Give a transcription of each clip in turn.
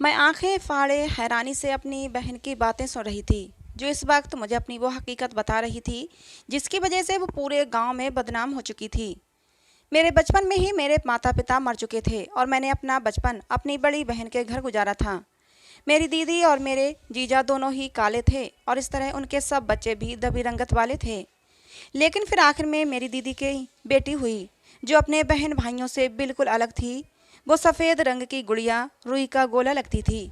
मैं आंखें फाड़े हैरानी से अपनी बहन की बातें सुन रही थी, जो इस वक्त मुझे अपनी वो हकीकत बता रही थी जिसकी वजह से वो पूरे गांव में बदनाम हो चुकी थी। मेरे बचपन में ही मेरे माता पिता मर चुके थे और मैंने अपना बचपन अपनी बड़ी बहन के घर गुजारा था। मेरी दीदी और मेरे जीजा दोनों ही काले थे और इस तरह उनके सब बच्चे भी दबी रंगत वाले थे। लेकिन फिर आखिर में मेरी दीदी की बेटी हुई, जो अपने बहन भाइयों से बिल्कुल अलग थी। वो सफ़ेद रंग की गुड़िया रुई का गोला लगती थी,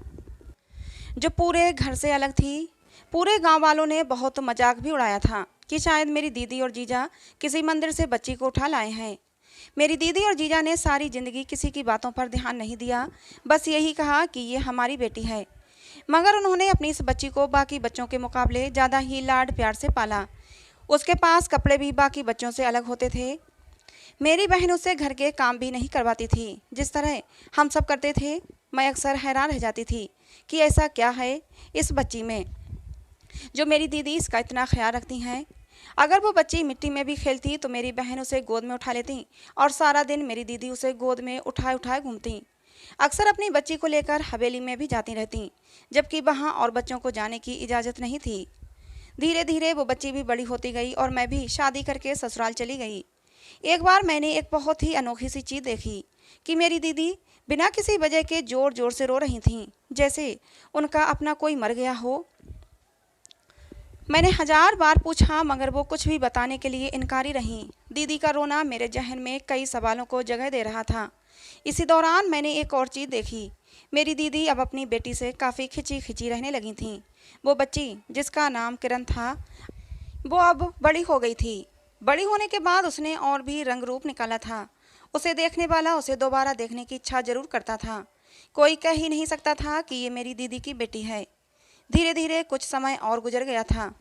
जो पूरे घर से अलग थी। पूरे गांव वालों ने बहुत मजाक भी उड़ाया था कि शायद मेरी दीदी और जीजा किसी मंदिर से बच्ची को उठा लाए हैं। मेरी दीदी और जीजा ने सारी जिंदगी किसी की बातों पर ध्यान नहीं दिया, बस यही कहा कि ये हमारी बेटी है। मगर उन्होंने अपनी इस बच्ची को बाकी बच्चों के मुकाबले ज़्यादा ही लाड प्यार से पाला। उसके पास कपड़े भी बाकी बच्चों से अलग होते थे। मेरी बहन उससे घर के काम भी नहीं करवाती थी, जिस तरह हम सब करते थे। मैं अक्सर हैरान रह जाती थी कि ऐसा क्या है इस बच्ची में, जो मेरी दीदी इसका इतना ख्याल रखती हैं। अगर वो बच्ची मिट्टी में भी खेलती तो मेरी बहन उसे गोद में उठा लेती और सारा दिन मेरी दीदी उसे गोद में उठाए उठाए घूमती। अक्सर अपनी बच्ची को लेकर हवेली में भी जाती रहती, जबकि वहाँ और बच्चों को जाने की इजाज़त नहीं थी। धीरे धीरे वो बच्ची भी बड़ी होती गई और मैं भी शादी करके ससुराल चली गई। एक बार मैंने एक बहुत ही अनोखी सी चीज़ देखी कि मेरी दीदी बिना किसी वजह के जोर जोर से रो रही थीं, जैसे उनका अपना कोई मर गया हो। मैंने हजार बार पूछा, मगर वो कुछ भी बताने के लिए इनकारी रहीं। दीदी का रोना मेरे जहन में कई सवालों को जगह दे रहा था। इसी दौरान मैंने एक और चीज़ देखी। मेरी दीदी अब अपनी बेटी से काफ़ी खिंची खिंची रहने लगी थीं। वो बच्ची जिसका नाम किरण था, वो अब बड़ी हो गई थी। बड़ी होने के बाद उसने और भी रंग रूप निकाला था। उसे देखने वाला उसे दोबारा देखने की इच्छा जरूर करता था। कोई कह ही नहीं सकता था कि ये मेरी दीदी की बेटी है। धीरे धीरे कुछ समय और गुजर गया था।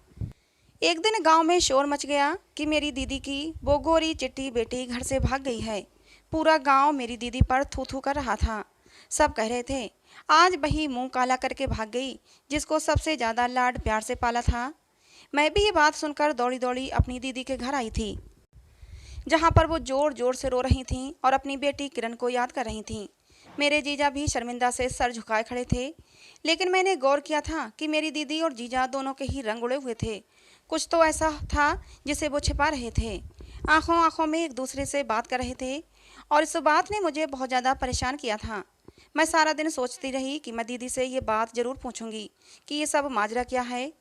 एक दिन गांव में शोर मच गया कि मेरी दीदी की वो गोरी चिट्टी बेटी घर से भाग गई है। पूरा गांव मेरी दीदी पर थू थू कर रहा था। सब कह रहे थे, आज वही मुंह काला करके भाग गई जिसको सबसे ज़्यादा लाड प्यार से पाला था। मैं भी ये बात सुनकर दौड़ी दौड़ी अपनी दीदी के घर आई थी, जहाँ पर वो जोर जोर से रो रही थीं और अपनी बेटी किरण को याद कर रही थीं। मेरे जीजा भी शर्मिंदा से सर झुकाए खड़े थे, लेकिन मैंने गौर किया था कि मेरी दीदी और जीजा दोनों के ही रंग उड़े हुए थे। कुछ तो ऐसा था जिसे वो छिपा रहे थे। आंखों आंखों में एक दूसरे से बात कर रहे थे और इस बात ने मुझे बहुत ज़्यादा परेशान किया था। मैं सारा दिन सोचती रही कि मैं दीदी से ये बात ज़रूर पूछूंगी कि ये सब माजरा क्या है।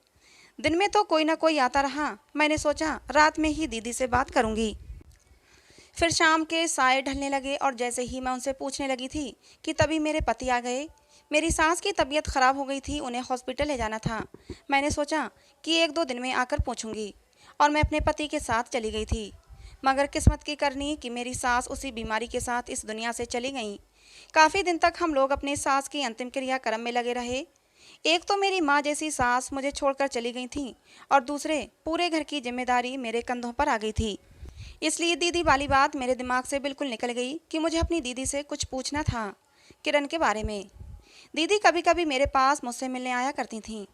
दिन में तो कोई ना कोई आता रहा। मैंने सोचा रात में ही दीदी से बात करूंगी। फिर शाम के साए ढलने लगे और जैसे ही मैं उनसे पूछने लगी थी कि तभी मेरे पति आ गए। मेरी सास की तबीयत ख़राब हो गई थी, उन्हें हॉस्पिटल ले जाना था। मैंने सोचा कि एक दो दिन में आकर पूछूंगी और मैं अपने पति के साथ चली गई थी। मगर किस्मत की करनी कि मेरी सास उसी बीमारी के साथ इस दुनिया से चली गई। काफ़ी दिन तक हम लोग अपनी सास की अंतिम क्रियाक्रम में लगे रहे। एक तो मेरी माँ जैसी सास मुझे छोड़कर चली गई थी और दूसरे पूरे घर की जिम्मेदारी मेरे कंधों पर आ गई थी। इसलिए दीदी वाली बात मेरे दिमाग से बिल्कुल निकल गई कि मुझे अपनी दीदी से कुछ पूछना था, किरण के बारे में। दीदी कभी कभी मेरे पास मुझसे मिलने आया करती थीं।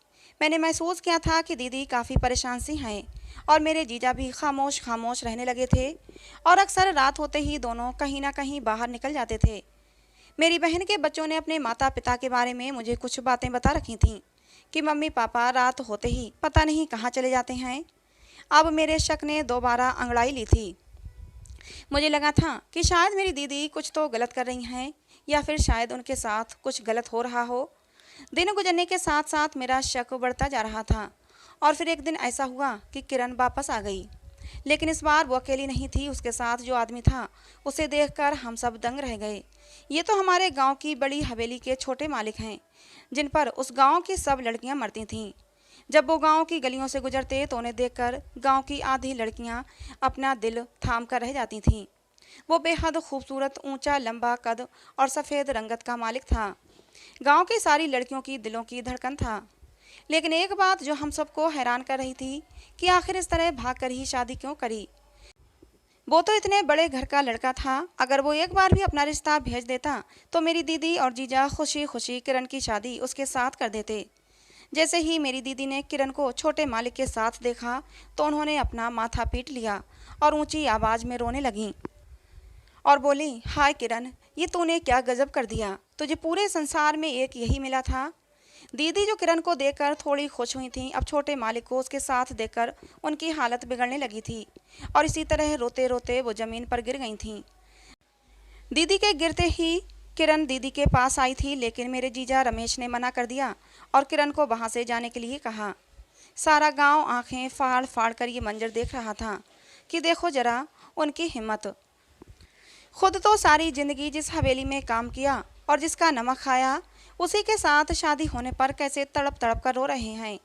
मैंने महसूस किया था कि दीदी काफ़ी परेशान सी हैं और मेरे जीजा भी खामोश खामोश रहने लगे थे और अक्सर रात होते ही दोनों कहीं ना कहीं बाहर निकल जाते थे। मेरी बहन के बच्चों ने अपने माता पिता के बारे में मुझे कुछ बातें बता रखी थीं कि मम्मी पापा रात होते ही पता नहीं कहाँ चले जाते हैं। अब मेरे शक ने दोबारा अंगड़ाई ली थी। मुझे लगा था कि शायद मेरी दीदी कुछ तो गलत कर रही हैं या फिर शायद उनके साथ कुछ गलत हो रहा हो। दिन गुजरने के साथ साथ मेरा शक बढ़ता जा रहा था और फिर एक दिन ऐसा हुआ कि किरण वापस आ गई। लेकिन इस बार वो अकेली नहीं थी, उसके साथ जो आदमी था उसे देखकर हम सब दंग रह गए। ये तो हमारे गांव की बड़ी हवेली के छोटे मालिक हैं, जिन पर उस गांव की सब लड़कियां मरती थीं। जब वो गांव की गलियों से गुजरते तो उन्हें देखकर गांव की आधी लड़कियां अपना दिल थाम कर रह जाती थीं। वो बेहद खूबसूरत, ऊंचा, लंबा कद और सफ़ेद रंगत का मालिक था। गांव की सारी लड़कियों की दिलों की धड़कन था। लेकिन एक बात जो हम सबको हैरान कर रही थी कि आखिर इस तरह भाग कर ही शादी क्यों करी। वो तो इतने बड़े घर का लड़का था, अगर वो एक बार भी अपना रिश्ता भेज देता तो मेरी दीदी और जीजा खुशी खुशी किरण की शादी उसके साथ कर देते। जैसे ही मेरी दीदी ने किरण को छोटे मालिक के साथ देखा तो उन्होंने अपना माथा पीट लिया और ऊंची आवाज़ में रोने लगीं और बोली, हाय किरण, ये तूने क्या गजब कर दिया, तुझे पूरे संसार में एक यही मिला था। दीदी जो किरण को देखकर थोड़ी खुश हुई थी, अब छोटे मालिक को उसके साथ देखकर उनकी हालत बिगड़ने लगी थी और इसी तरह रोते रोते वो जमीन पर गिर गई थीं। दीदी के गिरते ही किरण दीदी के पास आई थी, लेकिन मेरे जीजा रमेश ने मना कर दिया और किरण को वहां से जाने के लिए कहा। सारा गांव आंखें फाड़ फाड़ कर ये मंजर देख रहा था कि देखो जरा उनकी हिम्मत। खुद तो सारी जिंदगी जिस हवेली में काम किया और जिसका नमक खाया, उसी के साथ शादी होने पर कैसे तड़प तड़प कर रो रहे हैं।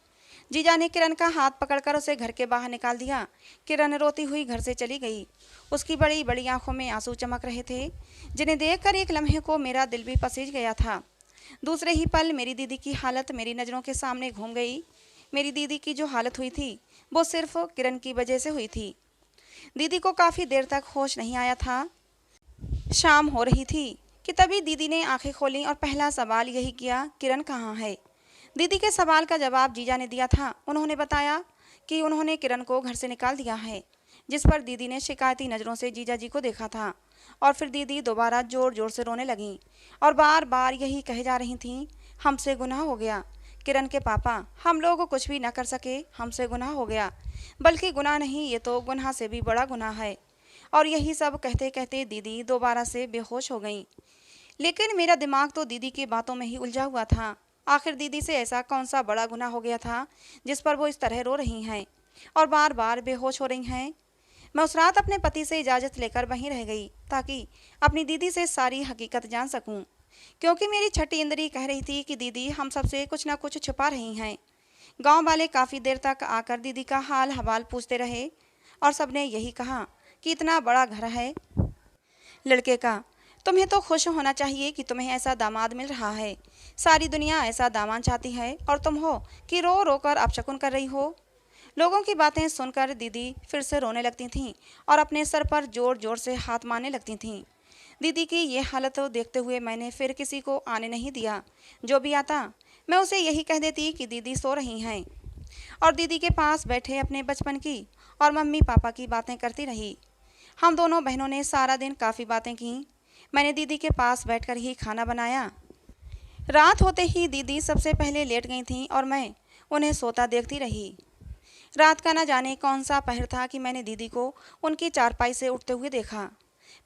जीजा ने किरण का हाथ पकड़कर उसे घर के बाहर निकाल दिया। किरण रोती हुई घर से चली गई। उसकी बड़ी बड़ी आंखों में आंसू चमक रहे थे, जिन्हें देखकर एक लम्हे को मेरा दिल भी पसीज गया था। दूसरे ही पल मेरी दीदी की हालत मेरी नज़रों के सामने घूम गई। मेरी दीदी की जो हालत हुई थी वो सिर्फ किरण की वजह से हुई थी। दीदी को काफ़ी देर तक होश नहीं आया था। शाम हो रही थी कि तभी दीदी ने आंखें खोलीं और पहला सवाल यही किया, किरण कहाँ है। दीदी के सवाल का जवाब जीजा ने दिया था। उन्होंने बताया कि उन्होंने किरण को घर से निकाल दिया है, जिस पर दीदी ने शिकायती नज़रों से जीजा जी को देखा था और फिर दीदी दोबारा ज़ोर ज़ोर से रोने लगीं और बार बार यही कहे जा रही थीं, हमसे गुनाह हो गया किरण के पापा, हम लोग कुछ भी ना कर सके, हमसे गुनाह हो गया। बल्कि गुनाह नहीं, ये तो गुनाह से भी बड़ा गुनाह है। और यही सब कहते कहते दीदी दोबारा से बेहोश हो गई। लेकिन मेरा दिमाग तो दीदी की बातों में ही उलझा हुआ था। आखिर दीदी से ऐसा कौन सा बड़ा गुनाह हो गया था जिस पर वो इस तरह रो रही हैं और बार बार बेहोश हो रही हैं। मैं उस रात अपने पति से इजाज़त लेकर वहीं रह गई ताकि अपनी दीदी से सारी हकीकत जान सकूं, क्योंकि मेरी छठी इंद्री कह रही थी कि दीदी हम सबसे कुछ ना कुछ छुपा रही हैं। गांव वाले काफ़ी देर तक आकर दीदी का हाल हवाल पूछते रहे और सबने यही कहा कि इतना बड़ा घर है लड़के का, तुम्हें तो खुश होना चाहिए कि तुम्हें ऐसा दामाद मिल रहा है। सारी दुनिया ऐसा दामाद चाहती है और तुम हो कि रो रो कर अपशकुन कर रही हो। लोगों की बातें सुनकर दीदी फिर से रोने लगती थीं और अपने सर पर जोर जोर से हाथ मारने लगती थीं। दीदी की ये हालत देखते हुए मैंने फिर किसी को आने नहीं दिया। जो भी आता मैं उसे यही कह देती कि दीदी सो रही हैं और दीदी के पास बैठे अपने बचपन की और मम्मी पापा की बातें करती रही। हम दोनों बहनों ने सारा दिन काफ़ी बातें की। मैंने दीदी के पास बैठकर ही खाना बनाया। रात होते ही दीदी सबसे पहले लेट गई थीं और मैं उन्हें सोता देखती रही। रात का न जाने कौन सा पहर था कि मैंने दीदी को उनकी चारपाई से उठते हुए देखा।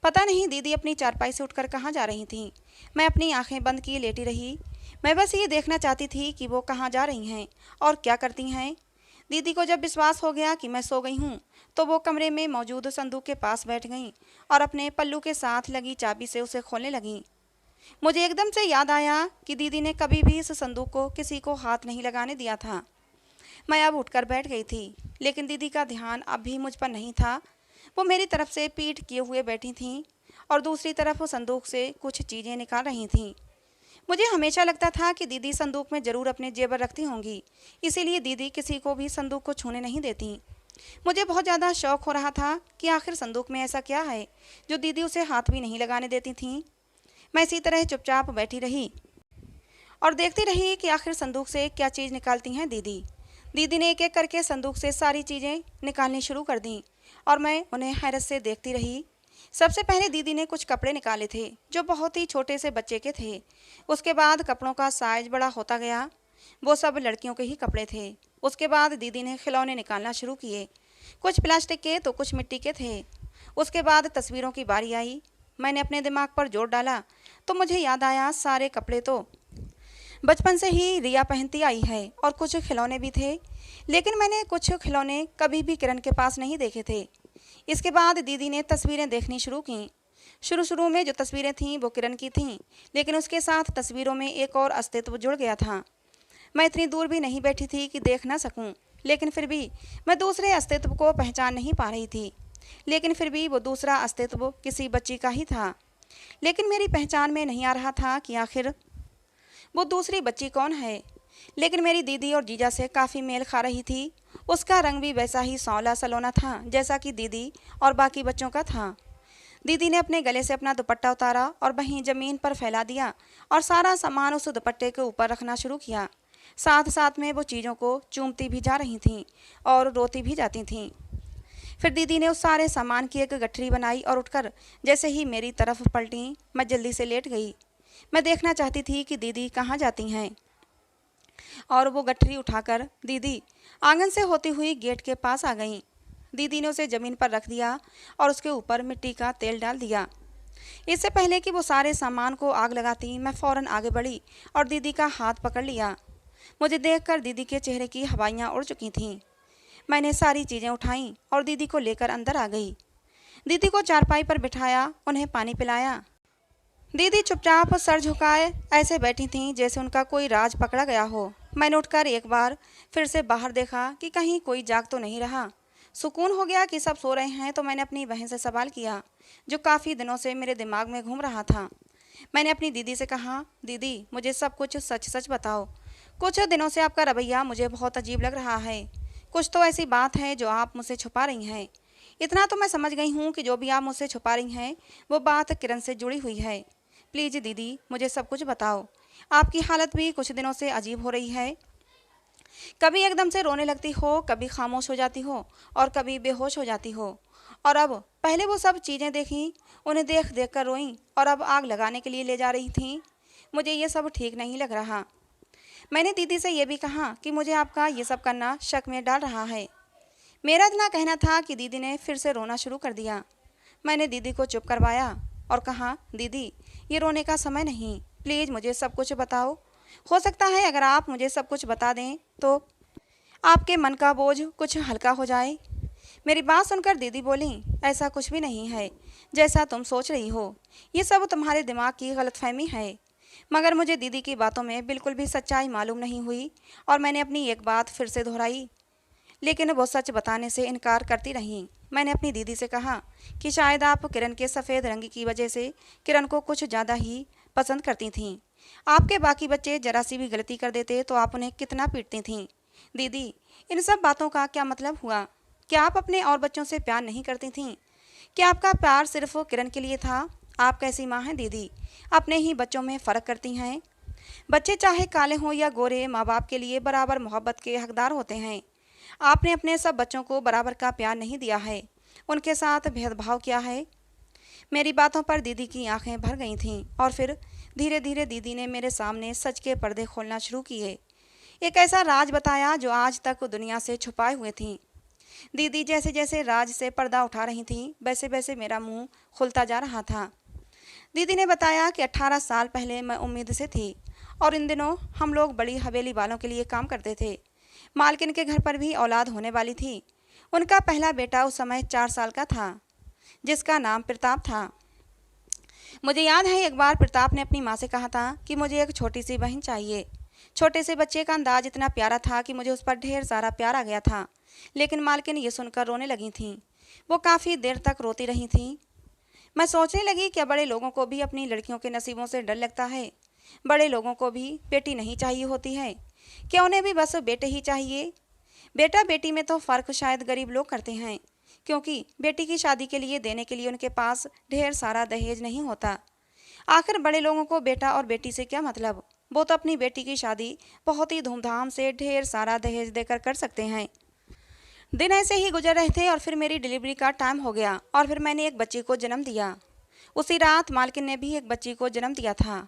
पता नहीं दीदी अपनी चारपाई से उठकर कहाँ जा रही थीं। मैं अपनी आंखें बंद किए लेटी रही। मैं बस ये देखना चाहती थी कि वो कहाँ जा रही हैं और क्या करती हैं। दीदी को जब विश्वास हो गया कि मैं सो गई हूँ तो वो कमरे में मौजूद संदूक के पास बैठ गईं और अपने पल्लू के साथ लगी चाबी से उसे खोलने लगीं। मुझे एकदम से याद आया कि दीदी ने कभी भी इस संदूक को किसी को हाथ नहीं लगाने दिया था। मैं अब उठकर बैठ गई थी, लेकिन दीदी का ध्यान अब भी मुझ पर नहीं था। वो मेरी तरफ से पीठ किए हुए बैठी थीं और दूसरी तरफ वो संदूक से कुछ चीज़ें निकाल रही थीं। मुझे हमेशा लगता था कि दीदी संदूक में ज़रूर अपने जेवर रखती होंगी, इसीलिए दीदी किसी को भी संदूक को छूने नहीं देती। मुझे बहुत ज़्यादा शौक़ हो रहा था कि आखिर संदूक में ऐसा क्या है जो दीदी उसे हाथ भी नहीं लगाने देती थीं। मैं इसी तरह चुपचाप बैठी रही और देखती रही कि आखिर संदूक से क्या चीज़ निकालती हैं दीदी। दीदी ने एक एक करके संदूक से सारी चीज़ें निकालनी शुरू कर दी और मैं उन्हें हैरत से देखती रही। सबसे पहले दीदी ने कुछ कपड़े निकाले थे जो बहुत ही छोटे से बच्चे के थे। उसके बाद कपड़ों का साइज बड़ा होता गया, वो सब लड़कियों के ही कपड़े थे। उसके बाद दीदी ने खिलौने निकालना शुरू किए, कुछ प्लास्टिक के तो कुछ मिट्टी के थे। उसके बाद तस्वीरों की बारी आई। मैंने अपने दिमाग पर जोर डाला तो मुझे याद आया सारे कपड़े तो बचपन से ही रिया पहनती आई है और कुछ खिलौने भी थे, लेकिन मैंने कुछ खिलौने कभी भी किरण के पास नहीं देखे थे। इसके बाद दीदी ने तस्वीरें देखनी शुरू की। शुरू में जो तस्वीरें थीं वो किरण की थीं, लेकिन उसके साथ तस्वीरों में एक और अस्तित्व जुड़ गया था। मैं इतनी दूर भी नहीं बैठी थी कि देख ना सकूं, लेकिन फिर भी मैं दूसरे अस्तित्व को पहचान नहीं पा रही थी। लेकिन फिर भी वो दूसरा अस्तित्व किसी बच्ची का ही था, लेकिन मेरी पहचान में नहीं आ रहा था कि आखिर वो दूसरी बच्ची कौन है। लेकिन मेरी दीदी और जीजा से काफ़ी मेल खा रही थी। उसका रंग भी वैसा ही सांवला सलोना था जैसा कि दीदी और बाकी बच्चों का था। दीदी ने अपने गले से अपना दुपट्टा उतारा और वहीं ज़मीन पर फैला दिया और सारा सामान उस दुपट्टे के ऊपर रखना शुरू किया। साथ साथ में वो चीज़ों को चूमती भी जा रही थीं और रोती भी जाती थीं। फिर दीदी ने उस सारे सामान की एक गठरी बनाई और उठकर जैसे ही मेरी तरफ पलटी, मैं जल्दी से लेट गई। मैं देखना चाहती थी कि दीदी कहाँ जाती हैं, और वो गठरी उठाकर दीदी आंगन से होती हुई गेट के पास आ गईं। दीदी ने उसे ज़मीन पर रख दिया और उसके ऊपर मिट्टी का तेल डाल दिया। इससे पहले कि वो सारे सामान को आग लगाती, मैं फ़ौरन आगे बढ़ी और दीदी का हाथ पकड़ लिया। मुझे देखकर दीदी के चेहरे की हवाइयाँ उड़ चुकी थीं। मैंने सारी चीज़ें उठाईं और दीदी को लेकर अंदर आ गई। दीदी को चारपाई पर बिठाया, उन्हें पानी पिलाया। दीदी चुपचाप सर झुकाए ऐसे बैठी थीं जैसे उनका कोई राज पकड़ा गया हो। मैंने उठकर एक बार फिर से बाहर देखा कि कहीं कोई जाग तो नहीं रहा। सुकून हो गया कि सब सो रहे हैं, तो मैंने अपनी बहन से सवाल किया जो काफ़ी दिनों से मेरे दिमाग में घूम रहा था। मैंने अपनी दीदी से कहा, दीदी मुझे सब कुछ सच सच बताओ। कुछ दिनों से आपका रवैया मुझे बहुत अजीब लग रहा है। कुछ तो ऐसी बात है जो आप मुझसे छुपा रही हैं। इतना तो मैं समझ गई हूँ कि जो भी आप मुझसे छुपा रही हैं वो बात किरण से जुड़ी हुई है। प्लीज़ दीदी मुझे सब कुछ बताओ। आपकी हालत भी कुछ दिनों से अजीब हो रही है। कभी एकदम से रोने लगती हो, कभी खामोश हो जाती हो और कभी बेहोश हो जाती हो। और अब पहले वो सब चीज़ें देखी, उन्हें देख देख कर रोईं और अब आग लगाने के लिए ले जा रही थीं। मुझे ये सब ठीक नहीं लग रहा। मैंने दीदी से ये भी कहा कि मुझे आपका ये सब करना शक में डाल रहा है। मेरा इतना कहना था कि दीदी ने फिर से रोना शुरू कर दिया। मैंने दीदी को चुप करवाया और कहा, दीदी ये रोने का समय नहीं, प्लीज़ मुझे सब कुछ बताओ। हो सकता है अगर आप मुझे सब कुछ बता दें तो आपके मन का बोझ कुछ हल्का हो जाए। मेरी बात सुनकर दीदी बोली, ऐसा कुछ भी नहीं है जैसा तुम सोच रही हो। ये सब तुम्हारे दिमाग की गलतफहमी है। मगर मुझे दीदी की बातों में बिल्कुल भी सच्चाई मालूम नहीं हुई और मैंने अपनी एक बात फिर से दोहराई, लेकिन वो सच बताने से इनकार करती रहीं। मैंने अपनी दीदी से कहा कि शायद आप किरण के सफ़ेद रंग की वजह से किरण को कुछ ज़्यादा ही पसंद करती थीं। आपके बाकी बच्चे जरा सी भी गलती कर देते तो आप उन्हें कितना पीटती थीं। दीदी इन सब बातों का क्या मतलब हुआ? क्या आप अपने और बच्चों से प्यार नहीं करती थीं? क्या आपका प्यार सिर्फ किरण के लिए था? आप कैसी माँ हैं दीदी, अपने ही बच्चों में फ़र्क करती हैं। बच्चे चाहे काले हों या गोरे, माँ बाप के लिए बराबर मोहब्बत के हकदार होते हैं। आपने अपने सब बच्चों को बराबर का प्यार नहीं दिया है, उनके साथ भेदभाव किया है। मेरी बातों पर दीदी की आंखें भर गई थीं और फिर धीरे धीरे दीदी ने मेरे सामने सच के पर्दे खोलना शुरू किए। एक ऐसा राज बताया जो आज तक दुनिया से छुपाए हुए थी। दीदी जैसे जैसे राज से पर्दा उठा रही थीं, वैसे वैसे मेरा मुंह खुलता जा रहा था। दीदी ने बताया कि 18 साल पहले मैं उम्मीद से थी और इन दिनों हम लोग बड़ी हवेली वालों के लिए काम करते थे। मालकिन के घर पर भी औलाद होने वाली थी। उनका पहला बेटा उस समय 4 साल का था, जिसका नाम प्रताप था। मुझे याद है एक बार प्रताप ने अपनी माँ से कहा था कि मुझे एक छोटी सी बहन चाहिए। छोटे से बच्चे का अंदाज इतना प्यारा था कि मुझे उस पर ढेर सारा प्यार आ गया था। लेकिन मालकिन ये सुनकर रोने लगी थीं। वो काफ़ी देर तक रोती रही थीं। मैं सोचने लगी क्या बड़े लोगों को भी अपनी लड़कियों के नसीबों से डर लगता है? बड़े लोगों को भी बेटी नहीं चाहिए होती है क्या? उन्हें भी बस बेटे ही चाहिए? बेटा बेटी में तो फ़र्क शायद गरीब लोग करते हैं, क्योंकि बेटी की शादी के लिए देने के लिए उनके पास ढेर सारा दहेज नहीं होता। आखिर बड़े लोगों को बेटा और बेटी से क्या मतलब? वो तो अपनी बेटी की शादी बहुत ही धूमधाम से ढेर सारा दहेज देकर कर सकते हैं। दिन ऐसे ही गुजर रहे थे और फिर मेरी डिलीवरी का टाइम हो गया और फिर मैंने एक बच्ची को जन्म दिया। उसी रात मालकिन ने भी एक बच्ची को जन्म दिया था।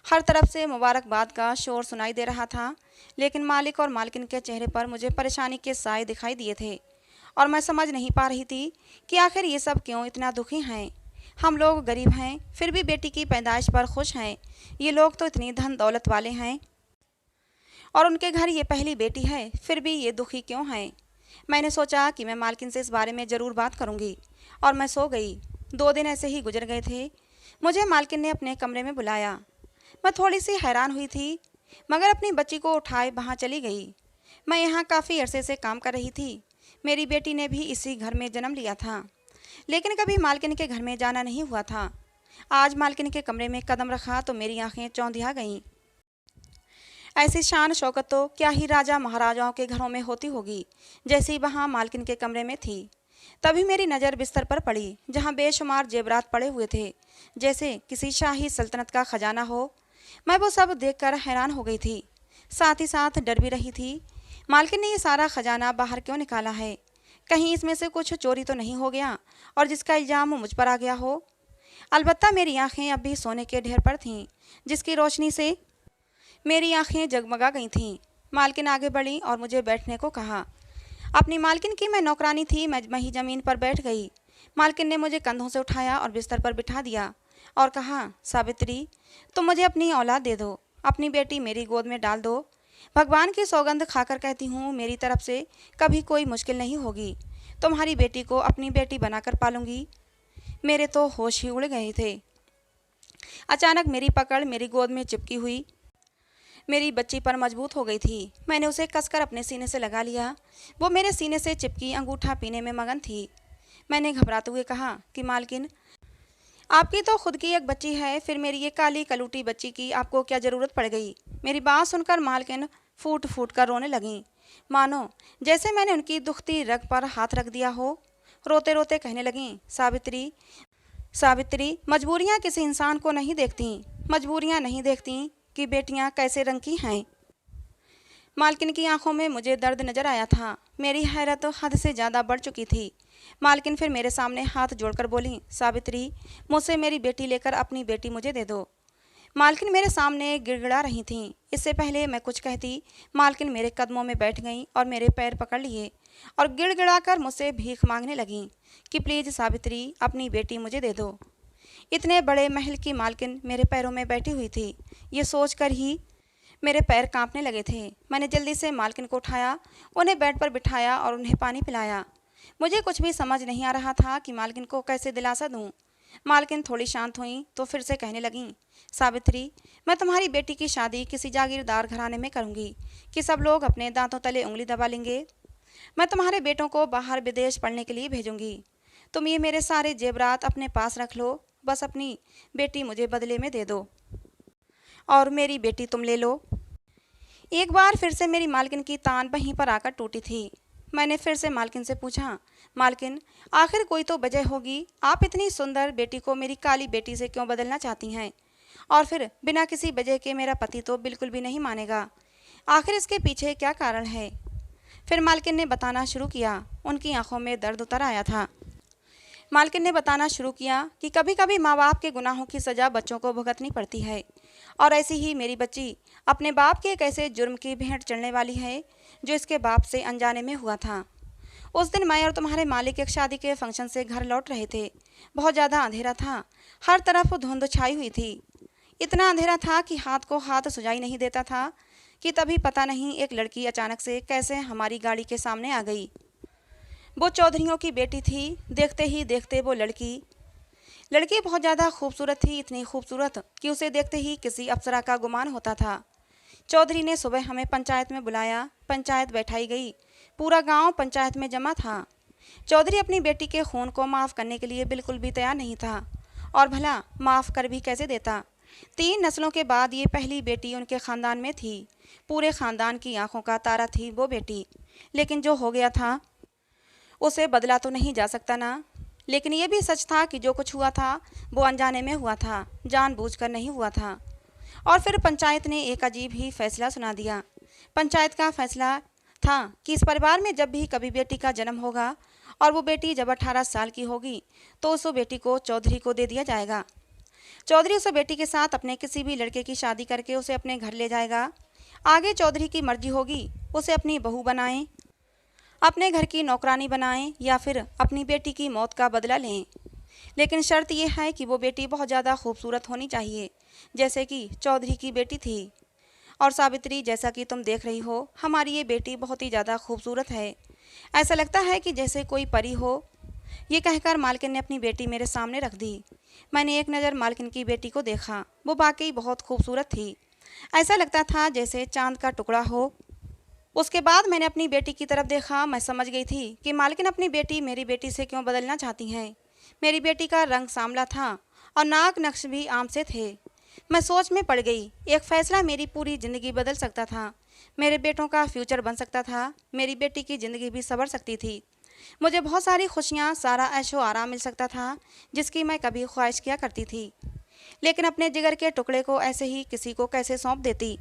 हर तरफ से मुबारकबाद का शोर सुनाई दे रहा था, लेकिन मालिक और मालकिन के चेहरे पर मुझे परेशानी के साए दिखाई दिए थे और मैं समझ नहीं पा रही थी कि आखिर ये सब क्यों इतना दुखी हैं। हम लोग गरीब हैं, फिर भी बेटी की पैदाइश पर खुश हैं। ये लोग तो इतनी धन दौलत वाले हैं और उनके घर ये पहली बेटी है, फिर भी ये दुखी क्यों हैं? मैंने सोचा कि मैं मालकिन से इस बारे में ज़रूर बात करूँगी और मैं सो गई। 2 दिन ऐसे ही गुजर गए थे। मुझे मालकिन ने अपने कमरे में बुलाया। मैं थोड़ी सी हैरान हुई थी, मगर अपनी बच्ची को उठाए वहाँ चली गई। मैं यहाँ काफ़ी अरसे से काम कर रही थी। मेरी बेटी ने भी इसी घर में जन्म लिया था, लेकिन कभी मालकिन के घर में जाना नहीं हुआ था। आज मालकिन के कमरे में कदम रखा तो मेरी आंखें चौंधिया गईं। ऐसी शान शौकत तो क्या ही राजा महाराजाओं के घरों में होती होगी, जैसी वहाँ मालकिन के कमरे में थी। तभी मेरी नज़र बिस्तर पर पड़ी, जहाँ बेशुमार जेवरात पड़े हुए थे, जैसे किसी शाही सल्तनत का खजाना हो। मैं वो सब देखकर हैरान हो गई थी, साथ ही साथ डर भी रही थी। मालकिन ने ये सारा खजाना बाहर क्यों निकाला है? कहीं इसमें से कुछ चोरी तो नहीं हो गया और जिसका इल्ज़ाम मुझ पर आ गया हो। अलबत्ता मेरी आंखें अब भी सोने के ढेर पर थीं, जिसकी रोशनी से मेरी आंखें जगमगा गई थीं। मालकिन आगे बढ़ी और मुझे बैठने को कहा। अपनी मालकिन की मैं नौकरानी थी, मैं वहीं ज़मीन पर बैठ गई। मालकिन ने मुझे कंधों से उठाया और बिस्तर पर बिठा दिया और कहा, सावित्री, तुम मुझे अपनी औलाद दे दो, अपनी बेटी मेरी गोद में डाल दो। भगवान की सौगंध खाकर कहती हूँ, मेरी तरफ से कभी कोई मुश्किल नहीं होगी। तुम्हारी बेटी को अपनी बेटी बनाकर पालूंगी। मेरे तो होश ही उड़ गए थे। अचानक मेरी पकड़ मेरी गोद में चिपकी हुई मेरी बच्ची पर मजबूत हो गई थी। मैंने उसे कसकर अपने सीने से लगा लिया। वो मेरे सीने से चिपकी अंगूठा पीने में मगन थी। मैंने घबराते हुए कहा कि मालकिन, आपकी तो खुद की एक बच्ची है, फिर मेरी ये काली कलूटी बच्ची की आपको क्या ज़रूरत पड़ गई। मेरी बात सुनकर मालकिन फूट फूट कर रोने लगीं, मानो जैसे मैंने उनकी दुखती रग पर हाथ रख दिया हो। रोते रोते कहने लगीं, सावित्री, सावित्री, मजबूरियाँ किसी इंसान को नहीं देखती। मजबूरियाँ नहीं देखती कि बेटियाँ कैसे रंग की हैं। मालकिन की आंखों में मुझे दर्द नजर आया था। मेरी हैरत हद से ज़्यादा बढ़ चुकी थी। मालकिन फिर मेरे सामने हाथ जोड़कर बोली, सावित्री, मुझसे मेरी बेटी लेकर अपनी बेटी मुझे दे दो। मालकिन मेरे सामने गिड़गिड़ा रही थीं। इससे पहले मैं कुछ कहती, मालकिन मेरे कदमों में बैठ गईं और मेरे पैर पकड़ लिए और गिड़गिड़ाकर मुझसे भीख मांगने लगीं कि प्लीज़ सावित्री, अपनी बेटी मुझे दे दो। इतने बड़े महल की मालकिन मेरे पैरों में बैठी हुई थी, ये सोचकर ही मेरे पैर कांपने लगे थे। मैंने जल्दी से मालकिन को उठाया, उन्हें बेड पर बिठाया और उन्हें पानी पिलाया। मुझे कुछ भी समझ नहीं आ रहा था कि मालकिन को कैसे दिलासा दूं। मालकिन थोड़ी शांत हुई तो फिर से कहने लगीं, सावित्री, मैं तुम्हारी बेटी की शादी किसी जागीरदार घराने में करूंगी कि सब लोग अपने दांतों तले उंगली दबा लेंगे। मैं तुम्हारे बेटों को बाहर विदेश पढ़ने के लिए भेजूंगी। तुम ये मेरे सारे जेवरात अपने पास रख लो, बस अपनी बेटी मुझे बदले में दे दो और मेरी बेटी तुम ले लो। एक बार फिर से मेरी मालकिन की तान वहीं पर आकर टूटी थी। मैंने फिर से मालकिन से पूछा, मालकिन, आखिर कोई तो वजह होगी, आप इतनी सुंदर बेटी को मेरी काली बेटी से क्यों बदलना चाहती हैं? और फिर बिना किसी वजह के मेरा पति तो बिल्कुल भी नहीं मानेगा। आखिर इसके पीछे क्या कारण है? फिर मालकिन ने बताना शुरू किया। उनकी आंखों में दर्द उतर आया था। मालकिन ने बताना शुरू किया कि कभी कभी माँ बाप के गुनाहों की सज़ा बच्चों को भुगतनी पड़ती है और ऐसी ही मेरी बच्ची अपने बाप के एक ऐसे जुर्म की भेंट चढ़ने वाली है जो इसके बाप से अनजाने में हुआ था। उस दिन मैं और तुम्हारे मालिक एक शादी के फंक्शन से घर लौट रहे थे। बहुत ज़्यादा अंधेरा था, हर तरफ धुंध छाई हुई थी। इतना अंधेरा था कि हाथ को हाथ सुझाई नहीं देता था कि तभी पता नहीं एक लड़की अचानक से कैसे हमारी गाड़ी के सामने आ गई। वो चौधरियों की बेटी थी। देखते ही देखते वो लड़की बहुत ज़्यादा खूबसूरत थी, इतनी खूबसूरत कि उसे देखते ही किसी अप्सरा का गुमान होता था। चौधरी ने सुबह हमें पंचायत में बुलाया। पंचायत बैठाई गई। पूरा गांव पंचायत में जमा था। चौधरी अपनी बेटी के खून को माफ़ करने के लिए बिल्कुल भी तैयार नहीं था और भला माफ़ कर भी कैसे देता। 3 नस्लों के बाद ये पहली बेटी उनके ख़ानदान में थी। पूरे ख़ानदान की आंखों का तारा थी वो बेटी। लेकिन जो हो गया था उसे बदला तो नहीं जा सकता ना। लेकिन ये भी सच था कि जो कुछ हुआ था वो अनजाने में हुआ था, जानबूझकर नहीं हुआ था। और फिर पंचायत ने एक अजीब ही फैसला सुना दिया। पंचायत का फैसला था कि इस परिवार में जब भी कभी बेटी का जन्म होगा और वो बेटी जब 18 साल की होगी तो उस बेटी को चौधरी को दे दिया जाएगा। चौधरी उस बेटी के साथ अपने किसी भी लड़के की शादी करके उसे अपने घर ले जाएगा। आगे चौधरी की मर्जी होगी, उसे अपनी बहू बनाएं, अपने घर की नौकरानी बनाएं या फिर अपनी बेटी की मौत का बदला लें। लेकिन शर्त यह है कि वो बेटी बहुत ज़्यादा खूबसूरत होनी चाहिए, जैसे कि चौधरी की बेटी थी। और सावित्री, जैसा कि तुम देख रही हो, हमारी ये बेटी बहुत ही ज़्यादा खूबसूरत है। ऐसा लगता है कि जैसे कोई परी हो। ये कहकर मालकिन ने अपनी बेटी मेरे सामने रख दी। मैंने एक नज़र मालकिन की बेटी को देखा। वो वाकई बहुत खूबसूरत थी। ऐसा लगता था जैसे चांद का टुकड़ा हो। उसके बाद मैंने अपनी बेटी की तरफ देखा। मैं समझ गई थी कि मालकिन अपनी बेटी मेरी बेटी से क्यों बदलना चाहती हैं। मेरी बेटी का रंग सांवला था और नाक नक्श भी आम से थे। मैं सोच में पड़ गई। एक फ़ैसला मेरी पूरी ज़िंदगी बदल सकता था। मेरे बेटों का फ्यूचर बन सकता था। मेरी बेटी की ज़िंदगी भी संवर सकती थी। मुझे बहुत सारी खुशियाँ, सारा ऐशो आराम मिल सकता था जिसकी मैं कभी ख्वाहिश किया करती थी। लेकिन अपने जिगर के टुकड़े को ऐसे ही किसी को कैसे सौंप देती।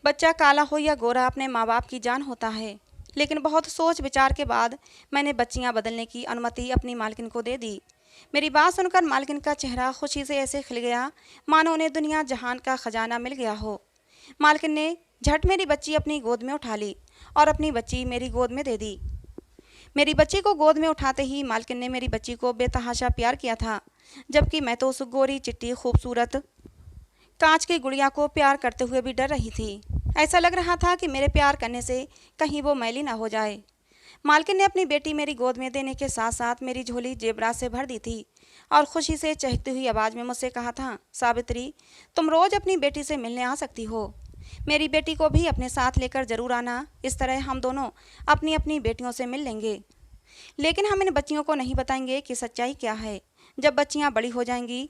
बच्चा काला हो या गोरा अपने माँ बाप की जान होता है। लेकिन बहुत सोच विचार के बाद मैंने बच्चियां बदलने की अनुमति अपनी मालकिन को दे दी। मेरी बात सुनकर मालकिन का चेहरा खुशी से ऐसे खिल गया मानो उन्हें दुनिया जहान का खजाना मिल गया हो। मालकिन ने झट मेरी बच्ची अपनी गोद में उठा ली और अपनी बच्ची मेरी गोद में दे दी। मेरी बच्ची को गोद में उठाते ही मालकिन ने मेरी बच्ची को बेतहाशा प्यार किया था, जबकि मैं तो उस गोरी चिट्टी खूबसूरत कांच की गुड़िया को प्यार करते हुए भी डर रही थी। ऐसा लग रहा था कि मेरे प्यार करने से कहीं वो मैली ना हो जाए। मालकिन ने अपनी बेटी मेरी गोद में देने के साथ साथ मेरी झोली जेवरात से भर दी थी और खुशी से चहकती हुई आवाज़ में मुझसे कहा था, सावित्री, तुम रोज़ अपनी बेटी से मिलने आ सकती हो। मेरी बेटी को भी अपने साथ लेकर जरूर आना। इस तरह हम दोनों अपनी अपनी बेटियों से मिल लेंगे। लेकिन हम इन बच्चियों को नहीं बताएंगे कि सच्चाई क्या है। जब बच्चियां बड़ी हो जाएंगी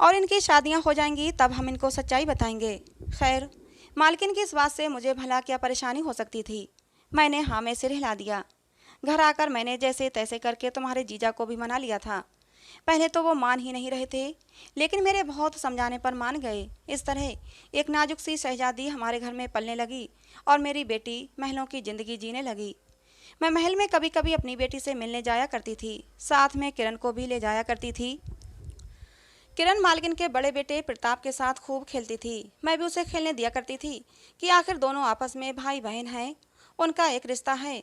और इनकी शादियां हो जाएंगी तब हम इनको सच्चाई बताएंगे। खैर, मालकिन की इस बात से मुझे भला क्या परेशानी हो सकती थी। मैंने हाँ में सिर हिला दिया। घर आकर मैंने जैसे तैसे करके तुम्हारे जीजा को भी मना लिया था। पहले तो वो मान ही नहीं रहे थे, लेकिन मेरे बहुत समझाने पर मान गए। इस तरह एक नाजुक सी शहजादी हमारे घर में पलने लगी और मेरी बेटी महलों की ज़िंदगी जीने लगी। मैं महल में कभी कभी अपनी बेटी से मिलने जाया करती थी, साथ में किरण को भी ले जाया करती थी। किरण मालकिन के बड़े बेटे प्रताप के साथ खूब खेलती थी। मैं भी उसे खेलने दिया करती थी कि आखिर दोनों आपस में भाई बहन हैं, उनका एक रिश्ता है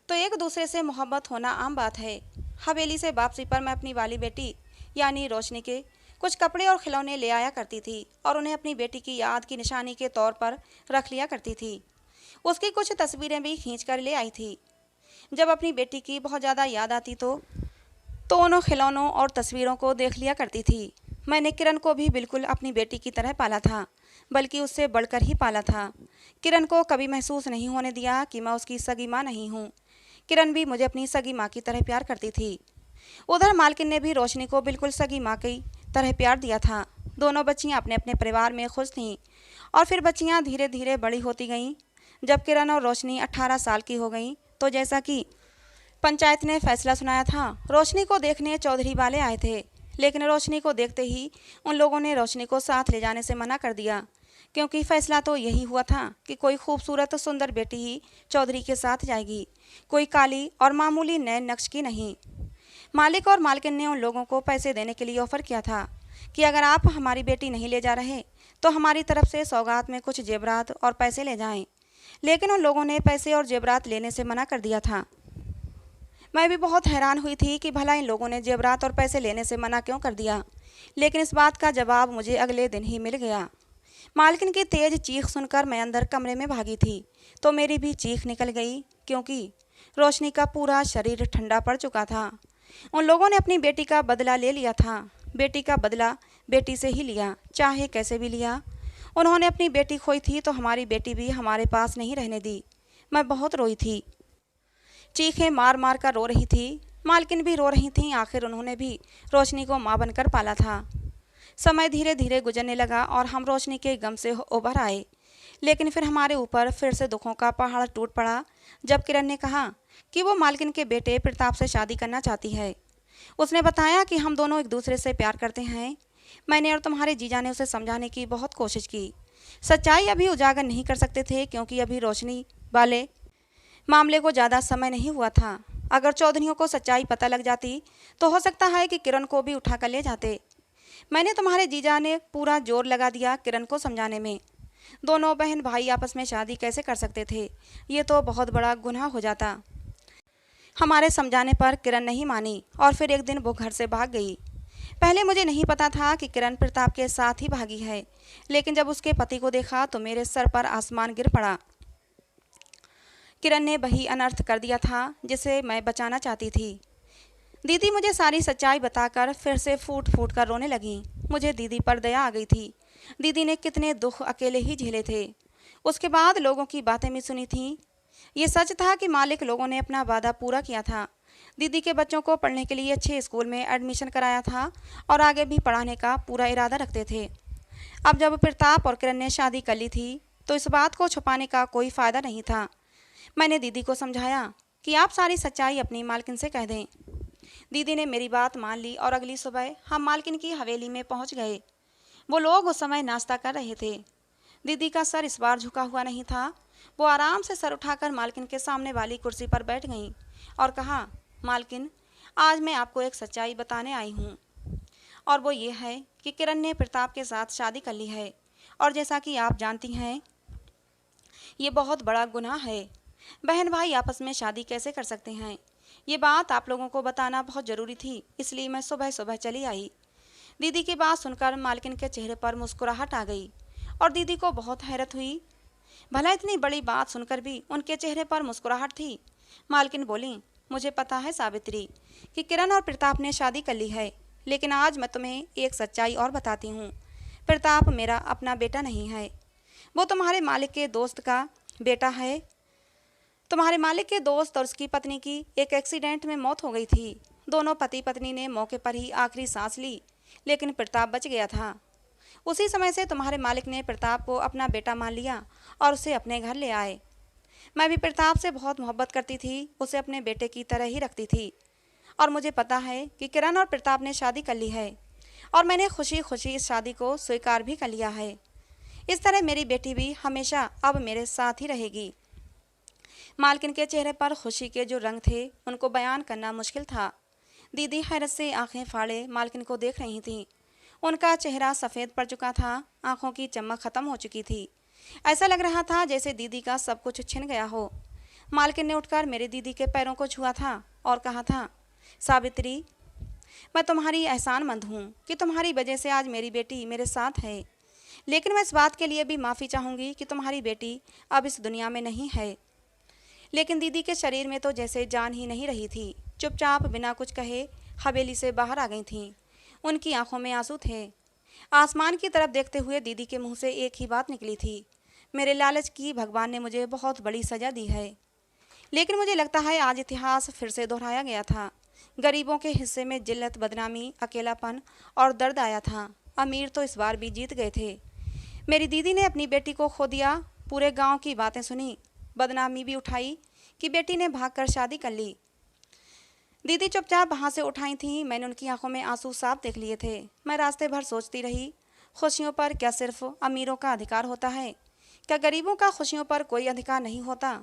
तो एक दूसरे से मोहब्बत होना आम बात है। हवेली से वापसी पर मैं अपनी वाली बेटी यानी रोशनी के कुछ कपड़े और खिलौने ले आया करती थी और उन्हें अपनी बेटी की याद की निशानी के तौर पर रख लिया करती थी। उसकी कुछ तस्वीरें भी खींच कर ले आई थी। जब अपनी बेटी की बहुत ज़्यादा याद आती तो उन खिलौनों और तस्वीरों को देख लिया करती थी। मैंने किरण को भी बिल्कुल अपनी बेटी की तरह पाला था, बल्कि उससे बढ़कर ही पाला था। किरण को कभी महसूस नहीं होने दिया कि मैं उसकी सगी माँ नहीं हूँ। किरण भी मुझे अपनी सगी माँ की तरह प्यार करती थी। उधर मालकिन ने भी रोशनी को बिल्कुल सगी माँ की तरह प्यार दिया था। दोनों बच्चियाँ अपने अपने परिवार में खुश थीं और फिर बच्चियाँ धीरे धीरे बड़ी होती गईं। जब किरण और रोशनी 18 साल की हो गईं तो जैसा कि पंचायत ने फैसला सुनाया था, रोशनी को देखने चौधरी वाले आए थे। लेकिन रोशनी को देखते ही उन लोगों ने रोशनी को साथ ले जाने से मना कर दिया, क्योंकि फैसला तो यही हुआ था कि कोई खूबसूरत सुंदर बेटी ही चौधरी के साथ जाएगी, कोई काली और मामूली नए नक्श की नहीं। मालिक और मालकिन ने उन लोगों को पैसे देने के लिए ऑफ़र किया था कि अगर आप हमारी बेटी नहीं ले जा रहे तो हमारी तरफ से सौगात में कुछ जेवरात और पैसे ले जाएं। लेकिन उन लोगों ने पैसे और जेवरात लेने से मना कर दिया था। मैं भी बहुत हैरान हुई थी कि भला इन लोगों ने जेवरात और पैसे लेने से मना क्यों कर दिया, लेकिन इस बात का जवाब मुझे अगले दिन ही मिल गया। मालकिन की तेज़ चीख सुनकर मैं अंदर कमरे में भागी थी तो मेरी भी चीख निकल गई, क्योंकि रोशनी का पूरा शरीर ठंडा पड़ चुका था। उन लोगों ने अपनी बेटी का बदला ले लिया था। बेटी का बदला बेटी से ही लिया, चाहे कैसे भी लिया। उन्होंने अपनी बेटी खोई थी तो हमारी बेटी भी हमारे पास नहीं रहने दी। मैं बहुत रोई थी, चीखें मार मार कर रो रही थी। मालकिन भी रो रही थीं। आखिर उन्होंने भी रोशनी को माँ बनकर पाला था। समय धीरे धीरे गुजरने लगा और हम रोशनी के गम से उभर आए, लेकिन फिर हमारे ऊपर फिर से दुखों का पहाड़ टूट पड़ा जब किरण ने कहा कि वो मालकिन के बेटे प्रताप से शादी करना चाहती है। उसने बताया कि हम दोनों एक दूसरे से प्यार करते हैं। मैंने और तुम्हारे जीजा ने उसे समझाने की बहुत कोशिश की। सच्चाई अभी उजागर नहीं कर सकते थे, क्योंकि अभी रोशनी वाले मामले को ज़्यादा समय नहीं हुआ था। अगर चौधरियों को सच्चाई पता लग जाती तो हो सकता है कि किरण को भी उठा कर ले जाते। मैंने तुम्हारे जीजा ने पूरा जोर लगा दिया किरण को समझाने में। दोनों बहन भाई आपस में शादी कैसे कर सकते थे, ये तो बहुत बड़ा गुनाह हो जाता। हमारे समझाने पर किरण नहीं मानी और फिर एक दिन वो घर से भाग गई। पहले मुझे नहीं पता था कि किरण प्रताप के साथ ही भागी है, लेकिन जब उसके पति को देखा तो मेरे सर पर आसमान गिर पड़ा। किरण ने वही अनर्थ कर दिया था जिसे मैं बचाना चाहती थी। दीदी मुझे सारी सच्चाई बताकर फिर से फूट फूट कर रोने लगी। मुझे दीदी पर दया आ गई थी। दीदी ने कितने दुख अकेले ही झेले थे। उसके बाद लोगों की बातें भी सुनी थीं। ये सच था कि मालिक लोगों ने अपना वादा पूरा किया था। दीदी के बच्चों को पढ़ने के लिए अच्छे स्कूल में एडमिशन कराया था और आगे भी पढ़ाने का पूरा इरादा रखते थे। अब जब प्रताप और किरण ने शादी कर ली थी तो इस बात को छुपाने का कोई फ़ायदा नहीं था। मैंने दीदी को समझाया कि आप सारी सच्चाई अपनी मालकिन से कह दें। दीदी ने मेरी बात मान ली और अगली सुबह हम मालकिन की हवेली में पहुंच गए। वो लोग उस समय नाश्ता कर रहे थे। दीदी का सर इस बार झुका हुआ नहीं था। वो आराम से सर उठाकर मालकिन के सामने वाली कुर्सी पर बैठ गईं और कहा, मालकिन, आज मैं आपको एक सच्चाई बताने आई हूँ, और वो ये है कि किरण ने प्रताप के साथ शादी कर ली है। और जैसा कि आप जानती हैं, ये बहुत बड़ा गुनाह है। बहन भाई आपस में शादी कैसे कर सकते हैं? ये बात आप लोगों को बताना बहुत ज़रूरी थी, इसलिए मैं सुबह सुबह चली आई। दीदी की बात सुनकर मालकिन के चेहरे पर मुस्कुराहट आ गई और दीदी को बहुत हैरत हुई। भला इतनी बड़ी बात सुनकर भी उनके चेहरे पर मुस्कुराहट थी। मालकिन बोली, मुझे पता है सावित्री कि किरण और प्रताप ने शादी कर ली है, लेकिन आज मैं तुम्हें एक सच्चाई और बताती हूँ। प्रताप मेरा अपना बेटा नहीं है, वो तुम्हारे मालिक के दोस्त का बेटा है। तुम्हारे मालिक के दोस्त और उसकी पत्नी की एक एक्सीडेंट में मौत हो गई थी। दोनों पति पत्नी ने मौके पर ही आखिरी सांस ली, लेकिन प्रताप बच गया था। उसी समय से तुम्हारे मालिक ने प्रताप को अपना बेटा मान लिया और उसे अपने घर ले आए। मैं भी प्रताप से बहुत मोहब्बत करती थी, उसे अपने बेटे की तरह ही रखती थी। और मुझे पता है कि किरण और प्रताप ने शादी कर ली है, और मैंने खुशी खुशी इस शादी को स्वीकार भी कर लिया है। इस तरह मेरी बेटी भी हमेशा अब मेरे साथ ही रहेगी। मालकिन के चेहरे पर खुशी के जो रंग थे, उनको बयान करना मुश्किल था। दीदी हैरत से आंखें फाड़े मालकिन को देख रही थीं। उनका चेहरा सफ़ेद पड़ चुका था, आंखों की चमक खत्म हो चुकी थी। ऐसा लग रहा था जैसे दीदी का सब कुछ छिन गया हो। मालकिन ने उठकर मेरी दीदी के पैरों को छुआ था और कहा था, सावित्री, मैं तुम्हारी एहसानमंद हूँ कि तुम्हारी वजह से आज मेरी बेटी मेरे साथ है। लेकिन मैं इस बात के लिए भी माफ़ी चाहूँगी कि तुम्हारी बेटी अब इस दुनिया में नहीं है। लेकिन दीदी के शरीर में तो जैसे जान ही नहीं रही थी। चुपचाप बिना कुछ कहे हवेली से बाहर आ गई थीं। उनकी आंखों में आंसू थे। आसमान की तरफ देखते हुए दीदी के मुंह से एक ही बात निकली थी, मेरे लालच की भगवान ने मुझे बहुत बड़ी सज़ा दी है। लेकिन मुझे लगता है आज इतिहास फिर से दोहराया गया था। गरीबों के हिस्से में जिल्लत, बदनामी, अकेलापन और दर्द आया था। अमीर तो इस बार भी जीत गए थे। मेरी दीदी ने अपनी बेटी को खो दिया। पूरे गांव की बातें सुनी, बदनामी भी उठाई कि बेटी ने भागकर शादी कर ली। दीदी चुपचाप वहाँ से उठाई थी। मैंने उनकी आंखों में आंसू साफ देख लिए थे। मैं रास्ते भर सोचती रही, खुशियों पर क्या सिर्फ अमीरों का अधिकार होता है? क्या गरीबों का खुशियों पर कोई अधिकार नहीं होता?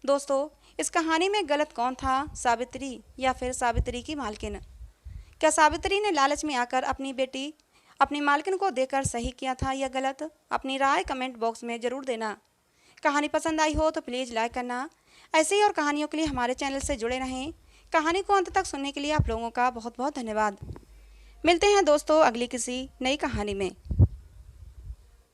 दोस्तों, इस कहानी में गलत कौन था, सावित्री या फिर सावित्री की मालकिन? क्या सावित्री ने लालच में आकर अपनी बेटी अपनी मालकिन को देकर सही किया था या गलत? अपनी राय कमेंट बॉक्स में ज़रूर देना। कहानी पसंद आई हो तो प्लीज़ लाइक करना। ऐसे ही और कहानियों के लिए हमारे चैनल से जुड़े रहें। कहानी को अंत तक सुनने के लिए आप लोगों का बहुत बहुत धन्यवाद। मिलते हैं दोस्तों अगली किसी नई कहानी में।